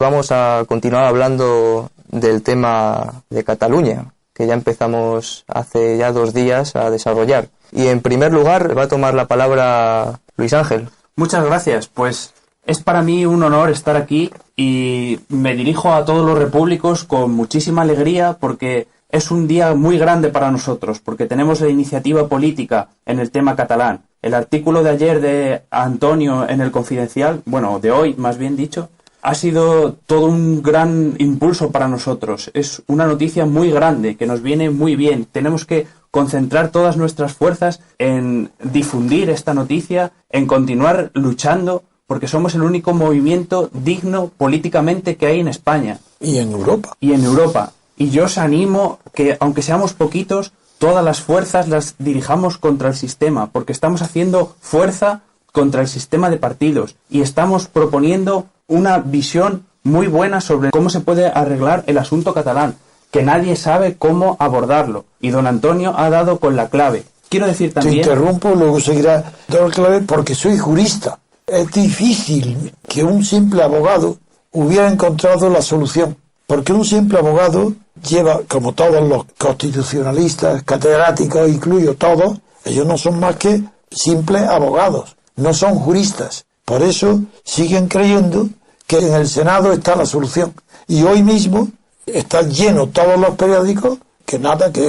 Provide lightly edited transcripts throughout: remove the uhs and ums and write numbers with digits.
Vamos a continuar hablando del tema de Cataluña, que ya empezamos hace ya 2 días a desarrollar. Y en primer lugar va a tomar la palabra Luis Ángel. Muchas gracias. Pues es para mí un honor estar aquí y me dirijo a todos los repúblicos con muchísima alegría porque es un día muy grande para nosotros, porque tenemos la iniciativa política en el tema catalán. El artículo de ayer de Antonio en El Confidencial, bueno, de hoy más bien dicho, ha sido todo un gran impulso para nosotros. Es una noticia muy grande que nos viene muy bien. Tenemos que concentrar todas nuestras fuerzas en difundir esta noticia, en continuar luchando, porque somos el único movimiento digno políticamente que hay en España. Y en Europa. Y yo os animo que, aunque seamos poquitos, todas las fuerzas las dirijamos contra el sistema, porque estamos haciendo fuerza contra el sistema de partidos y estamos proponiendo una visión muy buena sobre cómo se puede arreglar el asunto catalán, que nadie sabe cómo abordarlo. Y don Antonio ha dado con la clave. Quiero decir también... Te interrumpo, luego seguirá dando la clave porque soy jurista. Es difícil que un simple abogado hubiera encontrado la solución, porque un simple abogado lleva, como todos los constitucionalistas, catedráticos, incluyo todos, ellos no son más que simples abogados, no son juristas. Por eso siguen creyendo que en el Senado está la solución. Y hoy mismo están llenos todos los periódicos que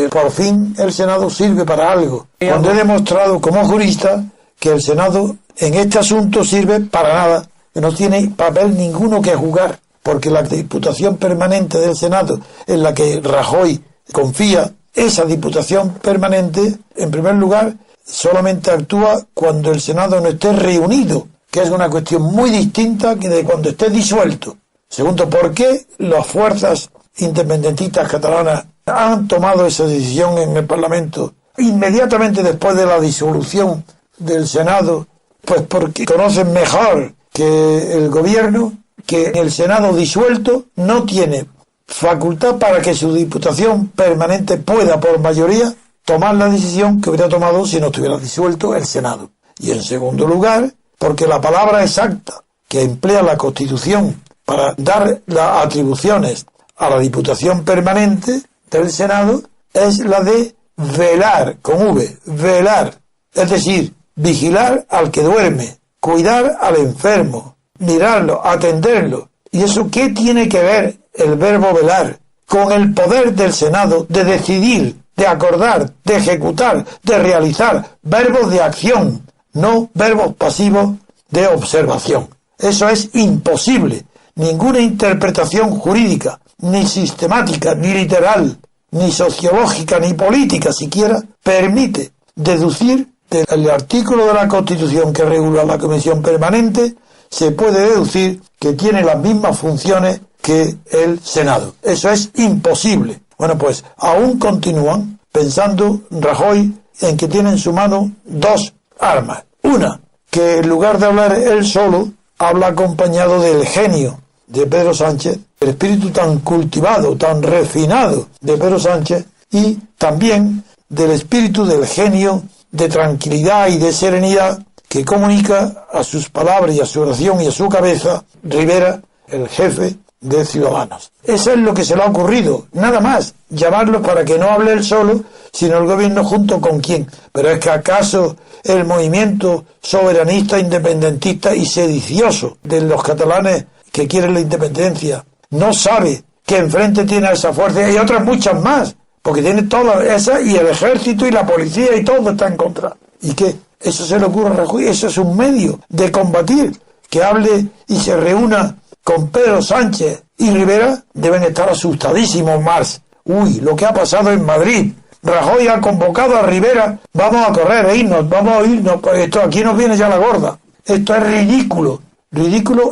por fin el Senado sirve para algo. Cuando he demostrado como jurista que el Senado en este asunto sirve para nada, que no tiene papel ninguno que jugar, porque la Diputación Permanente del Senado, en la que Rajoy confía, esa Diputación Permanente, en primer lugar, solamente actúa cuando el Senado no esté reunido, que es una cuestión muy distinta que de cuando esté disuelto. Segundo, ¿por qué las fuerzas independentistas catalanas han tomado esa decisión en el Parlamento inmediatamente después de la disolución del Senado? Pues porque conocen mejor que el gobierno que el Senado disuelto no tiene facultad para que su Diputación Permanente pueda por mayoría tomar la decisión que hubiera tomado si no estuviera disuelto el Senado. Y en segundo lugar, porque la palabra exacta que emplea la Constitución para dar las atribuciones a la Diputación Permanente del Senado es la de velar, con V, velar, es decir, vigilar al que duerme, cuidar al enfermo, mirarlo, atenderlo. ¿Y eso qué tiene que ver el verbo velar con el poder del Senado de decidir, de acordar, de ejecutar, de realizar verbos de acción, no verbos pasivos de observación? Eso es imposible. Ninguna interpretación jurídica, ni sistemática, ni literal, ni sociológica, ni política siquiera, permite deducir del artículo de la Constitución que regula la Comisión Permanente, se puede deducir que tiene las mismas funciones que el Senado. Eso es imposible. Bueno, pues aún continúan pensando Rajoy en que tiene en su mano 2 armas. Una, que en lugar de hablar él solo, habla acompañado del genio de Pedro Sánchez, el espíritu tan cultivado, tan refinado de Pedro Sánchez, y también del espíritu del genio de tranquilidad y de serenidad que comunica a sus palabras y a su oración y a su cabeza Rivera, el jefe de Ciudadanos. Eso es lo que se le ha ocurrido, nada más, llamarlo para que no hable él solo, sino el gobierno junto con quién. Pero es que acaso el movimiento soberanista, independentista y sedicioso de los catalanes que quieren la independencia no sabe que enfrente tiene a esa fuerza y otras muchas más, porque tiene todas esas y el ejército y la policía y todo está en contra. ¿Y qué? Eso se le ocurre a Rajoy, eso es un medio de combatir, que hable y se reúna con Pedro Sánchez y Rivera. Deben estar asustadísimos más. Uy, lo que ha pasado en Madrid. Rajoy ha convocado a Rivera, vamos a correr e irnos, vamos a irnos, pues esto aquí nos viene ya la gorda. Esto es ridículo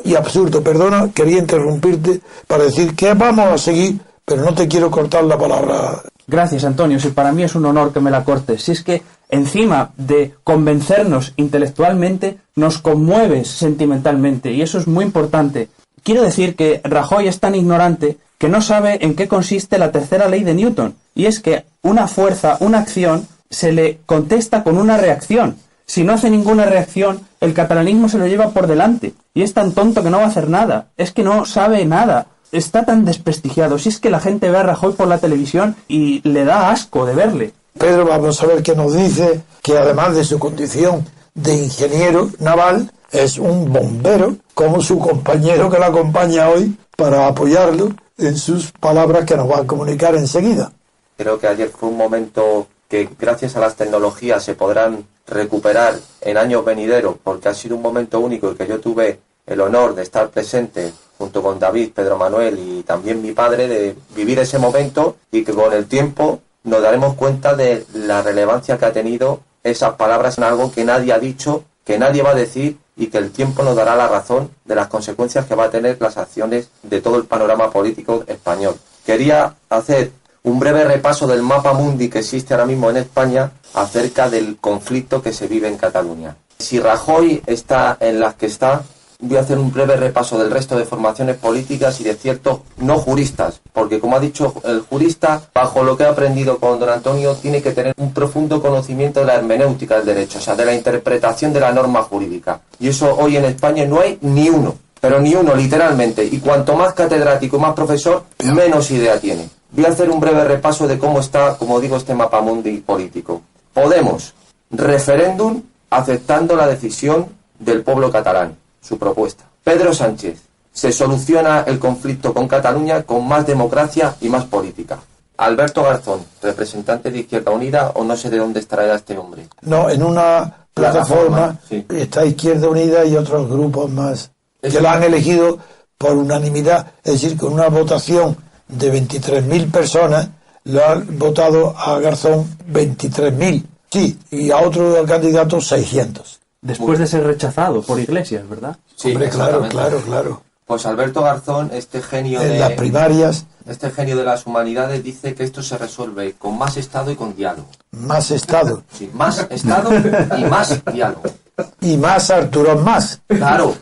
y absurdo. Perdona, quería interrumpirte para decir que vamos a seguir, pero no te quiero cortar la palabra. Gracias, Antonio, si para mí es un honor que me la cortes. Si es que encima de convencernos intelectualmente, nos conmueves sentimentalmente, y eso es muy importante. Quiero decir que Rajoy es tan ignorante que no sabe en qué consiste la tercera ley de Newton, y es que una fuerza, una acción, se le contesta con una reacción. Si no hace ninguna reacción, el catalanismo se lo lleva por delante. Y es tan tonto que no va a hacer nada. Es que no sabe nada. Está tan desprestigiado. Si es que la gente ve a Rajoy por la televisión y le da asco de verle. Pedro, vamos a ver qué nos dice, que además de su condición de ingeniero naval, es un bombero, como su compañero que lo acompaña hoy, para apoyarlo en sus palabras que nos va a comunicar enseguida. Creo que ayer fue un momento que gracias a las tecnologías se podrán recuperar en años venideros, porque ha sido un momento único y que yo tuve el honor de estar presente junto con David, Pedro Manuel y también mi padre, de vivir ese momento, y que con el tiempo nos daremos cuenta de la relevancia que ha tenido esas palabras en algo que nadie ha dicho, que nadie va a decir, y que el tiempo nos dará la razón de las consecuencias que va a tener las acciones de todo el panorama político español. Quería hacer un breve repaso del mapa mundi que existe ahora mismo en España acerca del conflicto que se vive en Cataluña. Si Rajoy está en las que está, voy a hacer un breve repaso del resto de formaciones políticas y de ciertos no juristas, porque como ha dicho el jurista, bajo lo que ha aprendido con don Antonio, tiene que tener un profundo conocimiento de la hermenéutica del derecho, o sea, de la interpretación de la norma jurídica. Y eso hoy en España no hay ni uno, pero ni uno literalmente, y cuanto más catedrático, más profesor, menos idea tiene. Voy a hacer un breve repaso de cómo está, como digo, este mapamundi político. Podemos, referéndum aceptando la decisión del pueblo catalán, su propuesta. Pedro Sánchez, se soluciona el conflicto con Cataluña con más democracia y más política. Alberto Garzón, representante de Izquierda Unida, o no sé de dónde estará este hombre. No, en una plataforma sí. Está Izquierda Unida y otros grupos más que la han elegido por unanimidad, es decir, con una votación de 23.000 personas, lo han votado a Garzón 23.000, sí, y a otro candidato 600. Después de ser rechazado por Iglesias, ¿verdad? Sí, hombre, claro. Pues Alberto Garzón, este genio en las primarias, este genio de las humanidades, dice que esto se resuelve con más Estado y con diálogo. más Estado. Sí, más Estado y más diálogo. Y más Arturo Más. Claro.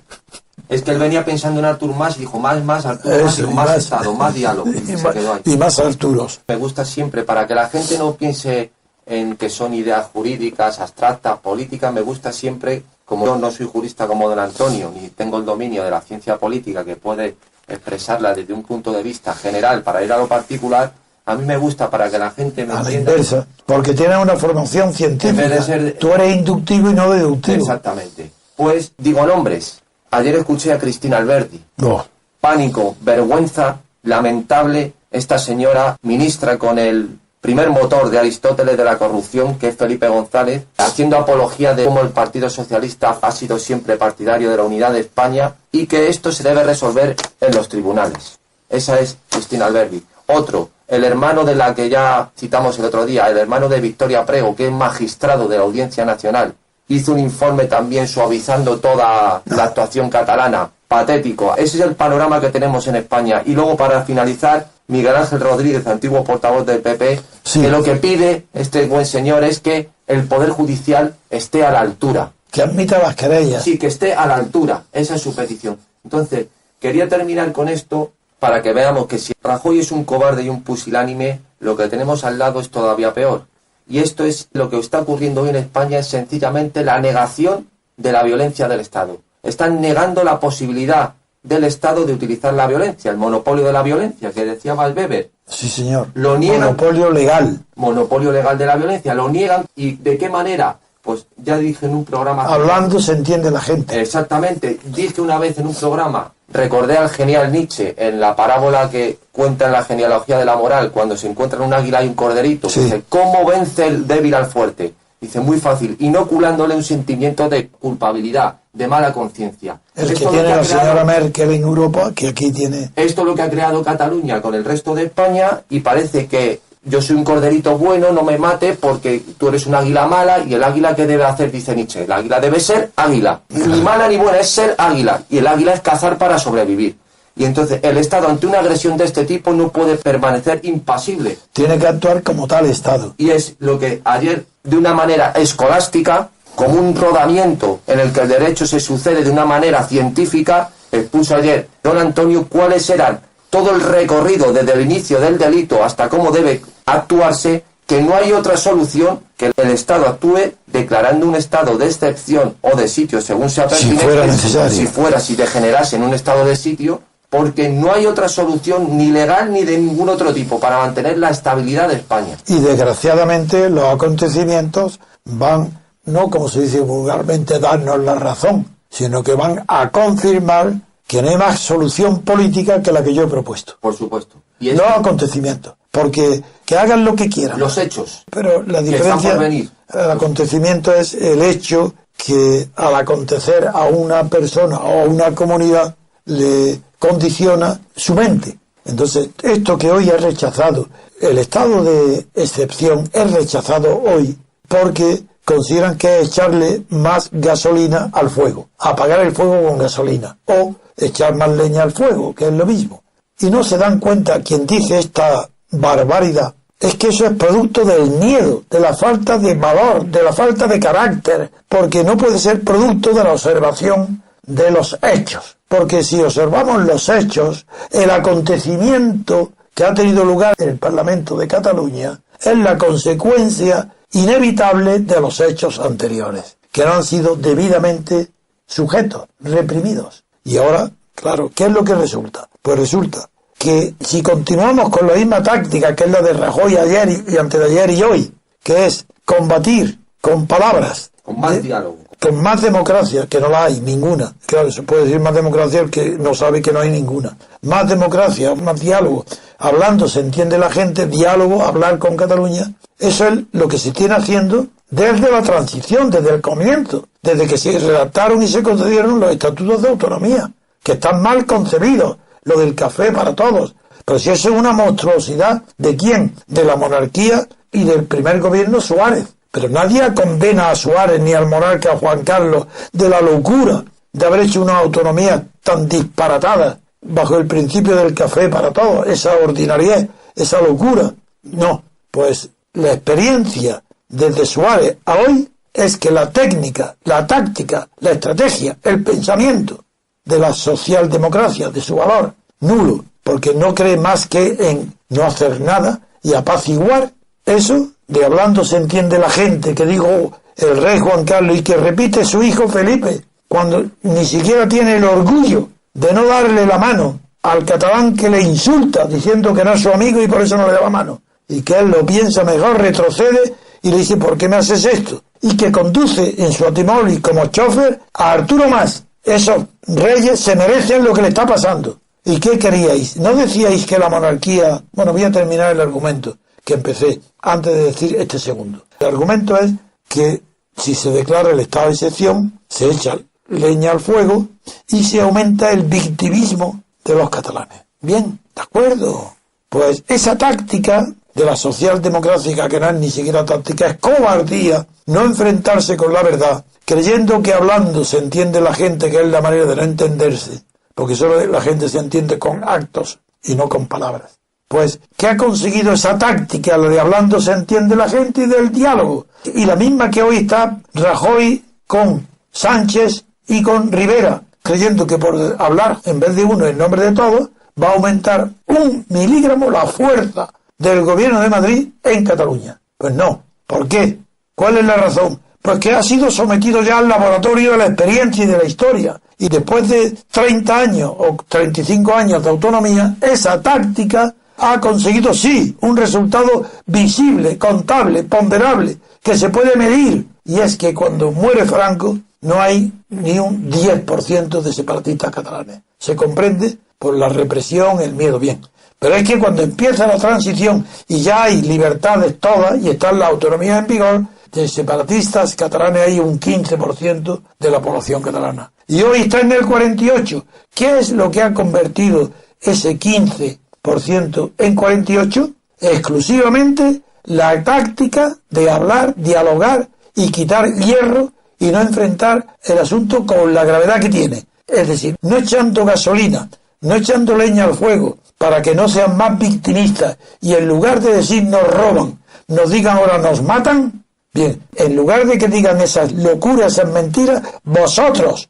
Es que él venía pensando en Artur Mas y dijo más Artur Mas, Eso, más Estado, más diálogo. Y se quedó ahí. Y más Arturos. Me gusta siempre, para que la gente no piense en que son ideas jurídicas, abstractas, políticas, me gusta siempre, como yo no soy jurista como don Antonio, ni tengo el dominio de la ciencia política que puede expresarla desde un punto de vista general para ir a lo particular, a mí me gusta para que la gente me A la entienda. inversa, porque tiene una formación científica. En vez de ser- Tú eres inductivo y no deductivo. Exactamente. Pues digo nombres. Ayer escuché a Cristina Alberti. No. Pánico, vergüenza, lamentable, esta señora ministra con el primer motor de Aristóteles de la corrupción, que es Felipe González, haciendo apología de cómo el Partido Socialista ha sido siempre partidario de la unidad de España y que esto se debe resolver en los tribunales. Esa es Cristina Alberti. Otro, el hermano de la que ya citamos el otro día, el hermano de Victoria Prego, que es magistrado de la Audiencia Nacional, hizo un informe también suavizando toda la actuación catalana. Patético. Ese es el panorama que tenemos en España. Y luego, para finalizar, Miguel Ángel Rodríguez, antiguo portavoz del PP, Sí. que lo que pide este buen señor es que el Poder Judicial esté a la altura. Que admita las querellas. Sí, que esté a la altura. Esa es su petición. Entonces, quería terminar con esto para que veamos que si Rajoy es un cobarde y un pusilánime, lo que tenemos al lado es todavía peor. Y esto es lo que está ocurriendo hoy en España, es sencillamente la negación de la violencia del Estado. Están negando la posibilidad del Estado de utilizar la violencia, el monopolio de la violencia, que decía Valveber. Sí, señor. Lo niegan. Monopolio legal. Monopolio legal de la violencia, lo niegan. ¿Y de qué manera? Pues ya dije en un programa... Hablando se entiende la gente. Exactamente. Dije una vez en un programa, recordé al genial Nietzsche en la parábola que cuenta en la genealogía de la moral, cuando se encuentran un águila y un corderito. Sí. Dice, ¿cómo vence el débil al fuerte? Dice, muy fácil, inoculándole un sentimiento de culpabilidad, de mala conciencia. El que Esto es lo tiene ha la creado- señora Merkel en Europa, que aquí tiene... Esto es lo que ha creado Cataluña con el resto de España, y parece que yo soy un corderito bueno, no me mate porque tú eres un águila mala, y el águila ¿qué debe hacer? Dice Nietzsche, el águila debe ser águila, ni mala ni buena, es ser águila, y el águila es cazar para sobrevivir. Y entonces el Estado ante una agresión de este tipo no puede permanecer impasible, Tiene que actuar como tal Estado. y es lo que ayer, de una manera escolástica, como un rodamiento en el que el derecho se sucede de una manera científica, expuso ayer don Antonio cuáles eran todo el recorrido desde el inicio del delito hasta cómo debe actuarse, que no hay otra solución que el Estado actúe declarando un estado de excepción o de sitio según sea pertinente, si fuera necesario. Si degenerase en un estado de sitio, porque no hay otra solución ni legal ni de ningún otro tipo para mantener la estabilidad de España. Y desgraciadamente los acontecimientos van, no como se dice vulgarmente, darnos la razón, sino que van a confirmar que no hay más solución política que la que yo he propuesto. Por supuesto. Y los acontecimientos, porque que hagan lo que quieran. Los hechos. Pero la diferencia del acontecimiento es el hecho que al acontecer a una persona o a una comunidad le condiciona su mente. Entonces, esto que hoy es rechazado, el estado de excepción es rechazado hoy porque consideran que es echarle más gasolina al fuego, apagar el fuego con gasolina, o echar más leña al fuego, que es lo mismo. Y no se dan cuenta, quien dice esta barbaridad, es que eso es producto del miedo, de la falta de valor, de la falta de carácter, porque no puede ser producto de la observación de los hechos. Porque si observamos los hechos, el acontecimiento que ha tenido lugar en el Parlamento de Cataluña es la consecuencia inevitable de los hechos anteriores, que no han sido debidamente sujetos, reprimidos. Y ahora, claro, ¿qué es lo que resulta? Pues resulta que si continuamos con la misma táctica, que es la de Rajoy ayer y antes de ayer y hoy, que es combatir con palabras, con más diálogo, con más democracia, que no la hay, ninguna. Claro, se puede decir más democracia el que no sabe que no hay ninguna. Más democracia, más diálogo. Hablando se entiende la gente, diálogo, hablar con Cataluña. Eso es lo que se tiene haciendo desde la transición, desde el comienzo, desde que se redactaron y se concedieron los estatutos de autonomía, que están mal concebidos, lo del café para todos. Pero si eso es una monstruosidad, ¿de quién? De la monarquía y del primer gobierno Suárez. Pero nadie condena a Suárez ni al monarca Juan Carlos de la locura de haber hecho una autonomía tan disparatada bajo el principio del café para todos, esa ordinariedad, esa locura. No, pues la experiencia desde Suárez a hoy es que la técnica, la táctica, la estrategia, el pensamiento de la socialdemocracia, de su valor, nulo, porque no cree más que en no hacer nada y apaciguar eso de hablando se entiende la gente, que dijo el rey Juan Carlos y que repite su hijo Felipe, cuando ni siquiera tiene el orgullo de no darle la mano al catalán que le insulta diciendo que no es su amigo y por eso no le da la mano, y que él lo piensa mejor, retrocede y le dice ¿por qué me haces esto? Y que conduce en su automóvil como chofer a Arturo Mas. Esos reyes se merecen lo que le está pasando. ¿Y qué queríais? ¿No decíais que la monarquía... Bueno, voy a terminar el argumento que empecé antes de decir este segundo. El argumento es que si se declara el estado de excepción, se echa leña al fuego y se aumenta el victimismo de los catalanes. Bien, ¿de acuerdo? Pues esa táctica de la socialdemocracia, que no es ni siquiera táctica, es cobardía, no enfrentarse con la verdad, creyendo que hablando se entiende la gente, que es la manera de no entenderse, porque solo la gente se entiende con actos y no con palabras. Pues, ¿qué ha conseguido esa táctica? La de hablando se entiende la gente y del diálogo. Y la misma que hoy está Rajoy con Sánchez y con Rivera, creyendo que por hablar en vez de uno en nombre de todos, va a aumentar 1 milígramo la fuerza del gobierno de Madrid en Cataluña. Pues no. ¿Por qué? ¿Cuál es la razón? Pues que ha sido sometido ya al laboratorio de la experiencia y de la historia. Y después de 30 años o 35 años de autonomía, esa táctica ha conseguido, sí, un resultado visible, contable, ponderable, que se puede medir. Y es que cuando muere Franco, no hay ni un 10% de separatistas catalanes. Se comprende por la represión, el miedo, bien. Pero es que cuando empieza la transición y ya hay libertades todas y está la autonomía en vigor, de separatistas catalanes hay un 15% de la población catalana. Y hoy está en el 48%. ¿Qué es lo que ha convertido ese 15% en 48%? Exclusivamente la táctica de hablar, dialogar y quitar hierro y no enfrentar el asunto con la gravedad que tiene. Es decir, no echando gasolina, no echando leña al fuego para que no sean más victimistas y en lugar de decir nos roban, nos digan ahora nos matan. Bien, en lugar de que digan esas locuras, esas mentiras, vosotros,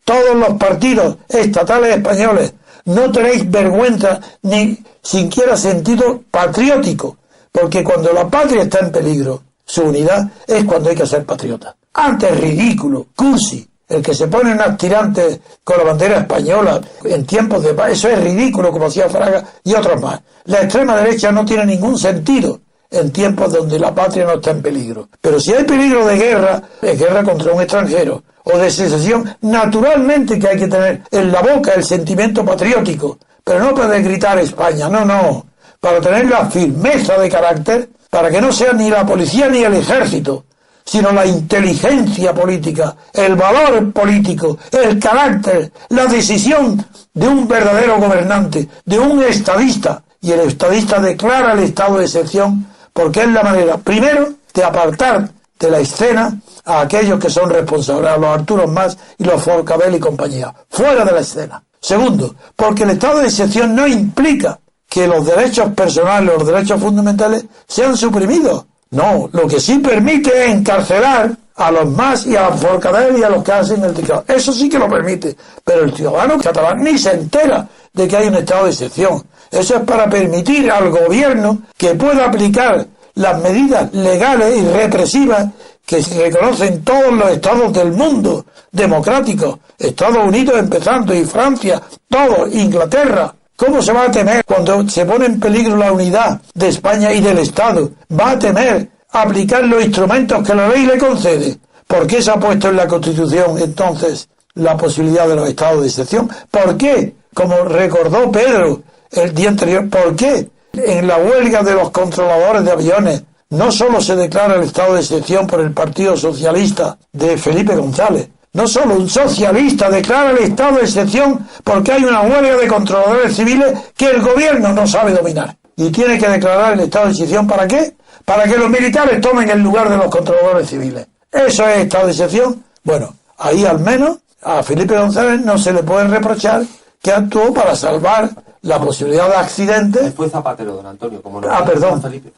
todos los partidos estatales españoles, no tenéis vergüenza ni siquiera sentido patriótico Porque cuando la patria está en peligro, su unidad, es cuando hay que ser patriota. Antes ridículo, cursi, el que se pone unas tirantes con la bandera española en tiempos de paz, eso es ridículo, como hacía Fraga y otros más. La extrema derecha no tiene ningún sentido en tiempos donde la patria no está en peligro. Pero si hay peligro de guerra, es guerra contra un extranjero, o de secesión, naturalmente que hay que tener en la boca el sentimiento patriótico, pero no para gritar España, no, para tener la firmeza de carácter, para que no sea ni la policía ni el ejército, sino la inteligencia política, el valor político, el carácter, la decisión de un verdadero gobernante, de un estadista. Y el estadista declara el estado de excepción porque es la manera, primero, de apartar de la escena a aquellos que son responsables, a los Arturo Mas y los Forcadell y compañía, fuera de la escena. Segundo, porque el estado de excepción no implica que los derechos personales, los derechos fundamentales sean suprimidos. No, lo que sí permite es encarcelar a los Mas y a los Forcadell y a los que hacen el dictado. Eso sí que lo permite, pero el ciudadano catalán ni se entera de que hay un estado de excepción. Eso es para permitir al gobierno que pueda aplicar las medidas legales y represivas que se reconocen todos los estados del mundo democráticos, Estados Unidos empezando y Francia, todos, Inglaterra. ¿Cómo se va a temer cuando se pone en peligro la unidad de España y del Estado? Va a temer aplicar los instrumentos que la ley le concede. ¿Por qué se ha puesto en la Constitución entonces la posibilidad de los estados de excepción? ¿Por qué? Como recordó Pedro el día anterior, ¿por qué en la huelga de los controladores de aviones no solo se declara el estado de excepción por el Partido Socialista de Felipe González? No solo un socialista declara el estado de excepción porque hay una huelga de controladores civiles que el gobierno no sabe dominar. Y tiene que declarar el estado de excepción, ¿para qué? Para que los militares tomen el lugar de los controladores civiles. ¿Eso es estado de excepción? Bueno, ahí al menos a Felipe González no se le puede reprochar que actuó para salvar la posibilidad de accidentes. Fue Zapatero, don Antonio. Como perdón. Felipe,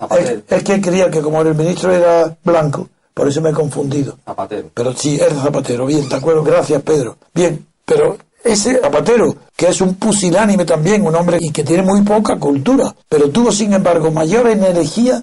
es que creía que como el ministro era blanco, por eso me he confundido. Zapatero. Pero sí, era Zapatero. Bien, de acuerdo. Gracias, Pedro. Bien, pero ese Zapatero, que es un pusilánime también, un hombre y que tiene muy poca cultura, pero tuvo, sin embargo, mayor energía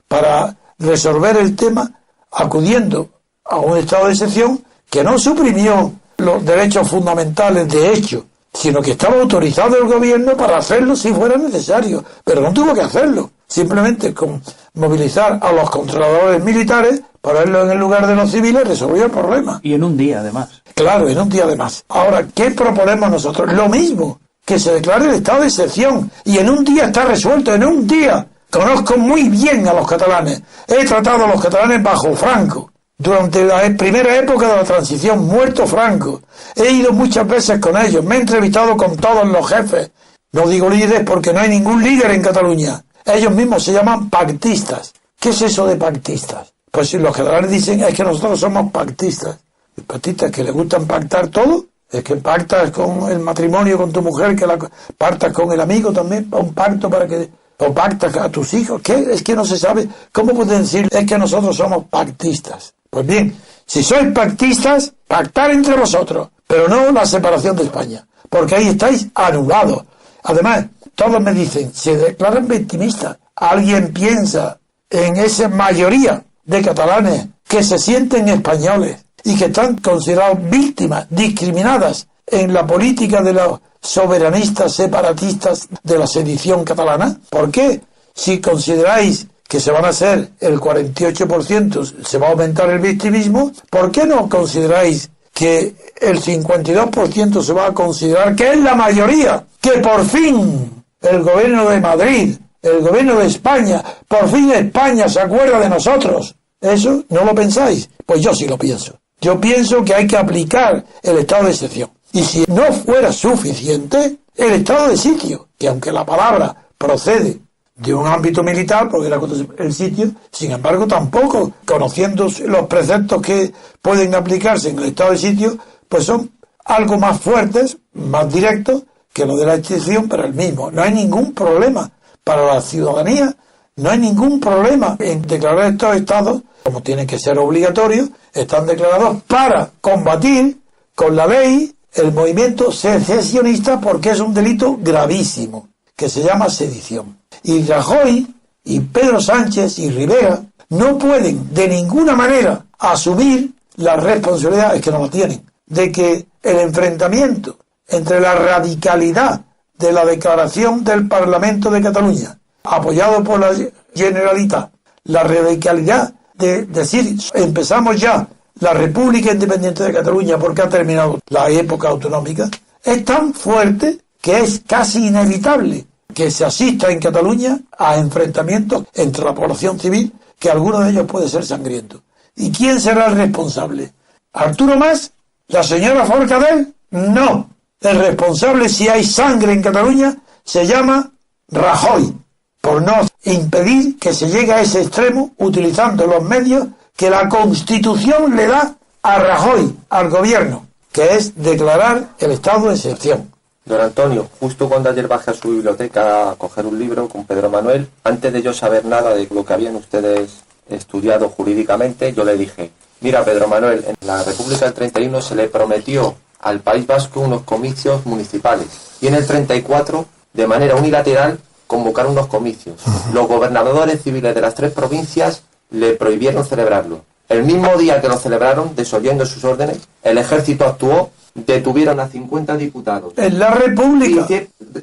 para resolver el tema acudiendo a un estado de excepción que no suprimió los derechos fundamentales de hecho, sino que estaba autorizado el gobierno para hacerlo si fuera necesario, pero no tuvo que hacerlo, simplemente con movilizar a los controladores militares, ponerlos en el lugar de los civiles, resolvió el problema. Y en un día, además. Claro, en un día además. Ahora, ¿qué proponemos nosotros? Lo mismo, que se declare el estado de excepción, y en un día está resuelto, en un día. Conozco muy bien a los catalanes, he tratado a los catalanes bajo Franco, durante la primera época de la transición, muerto Franco. He ido muchas veces con ellos, me he entrevistado con todos los jefes. No digo líderes porque no hay ningún líder en Cataluña. Ellos mismos se llaman pactistas. ¿Qué es eso de pactistas? Pues si los catalanes dicen es que nosotros somos pactistas. ¿Y pactistas que les gustan pactar todo? Es que pactas con el matrimonio con tu mujer, que la pactas con el amigo también, un pacto para que... o pactas a tus hijos. ¿Qué? Es que no se sabe. ¿Cómo pueden decir es que nosotros somos pactistas? Pues bien, si sois pactistas, pactar entre vosotros, pero no la separación de España, porque ahí estáis anulados. Además, todos me dicen, se declaran victimistas. ¿Alguien piensa en esa mayoría de catalanes que se sienten españoles y que están considerados víctimas, discriminadas en la política de los soberanistas, separatistas de la sedición catalana? ¿Por qué? Si consideráis que se van a hacer el 48%, se va a aumentar el victimismo, ¿por qué no consideráis que el 52% se va a considerar que es la mayoría? Que por fin el gobierno de Madrid, el gobierno de España, por fin España se acuerda de nosotros. ¿Eso no lo pensáis? Pues yo sí lo pienso. Yo pienso que hay que aplicar el estado de excepción. Y si no fuera suficiente, el estado de sitio, que aunque la palabra procede de un ámbito militar, porque el sitio, sin embargo, tampoco, conociendo los preceptos que pueden aplicarse en el estado de sitio, pues son algo más fuertes, más directos que lo de la excepción, pero el mismo. No hay ningún problema para la ciudadanía, no hay ningún problema en declarar estos estados, como tienen que ser obligatorios, están declarados para combatir con la ley el movimiento secesionista, porque es un delito gravísimo, que se llama sedición. Y Rajoy y Pedro Sánchez y Rivera no pueden de ninguna manera asumir la responsabilidad, es que no la tienen, de que el enfrentamiento entre la radicalidad de la declaración del Parlamento de Cataluña, apoyado por la Generalitat, la radicalidad de decir empezamos ya la República Independiente de Cataluña porque ha terminado la época autonómica, es tan fuerte que es casi inevitable que se asista en Cataluña a enfrentamientos entre la población civil, que alguno de ellos puede ser sangriento. ¿Y quién será el responsable? ¿Arturo Mas? ¿La señora Forcadell? No. El responsable, si hay sangre en Cataluña, se llama Rajoy, por no impedir que se llegue a ese extremo utilizando los medios que la Constitución le da a Rajoy, al gobierno, que es declarar el estado de excepción. Don Antonio, justo cuando ayer bajé a su biblioteca a coger un libro con Pedro Manuel, antes de yo saber nada de lo que habían ustedes estudiado jurídicamente, yo le dije, mira Pedro Manuel, en la República del 31 se le prometió al País Vasco unos comicios municipales y en el 34, de manera unilateral, convocaron unos comicios. Los gobernadores civiles de las 3 provincias le prohibieron celebrarlo. El mismo día que lo celebraron, desoyendo sus órdenes, el ejército actuó, detuvieron a 50 diputados. En la República.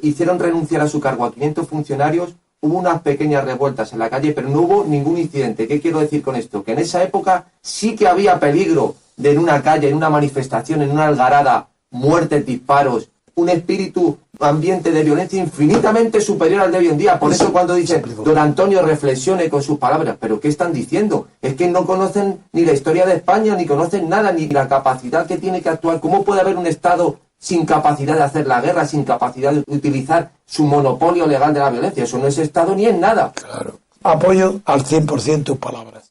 Hicieron renunciar a su cargo a 500 funcionarios, hubo unas pequeñas revueltas en la calle, pero no hubo ningún incidente. ¿Qué quiero decir con esto? Que en esa época sí que había peligro de en una calle, en una manifestación, en una algarada, muertes, disparos, un espíritu, ambiente de violencia infinitamente superior al de hoy en día. Por eso cuando dicen, don Antonio, reflexione con sus palabras, ¿pero qué están diciendo? Es que no conocen ni la historia de España, ni conocen nada, ni la capacidad que tiene que actuar. ¿Cómo puede haber un Estado sin capacidad de hacer la guerra, sin capacidad de utilizar su monopolio legal de la violencia? Eso no es Estado ni es nada. Claro. Apoyo al 100% tus palabras.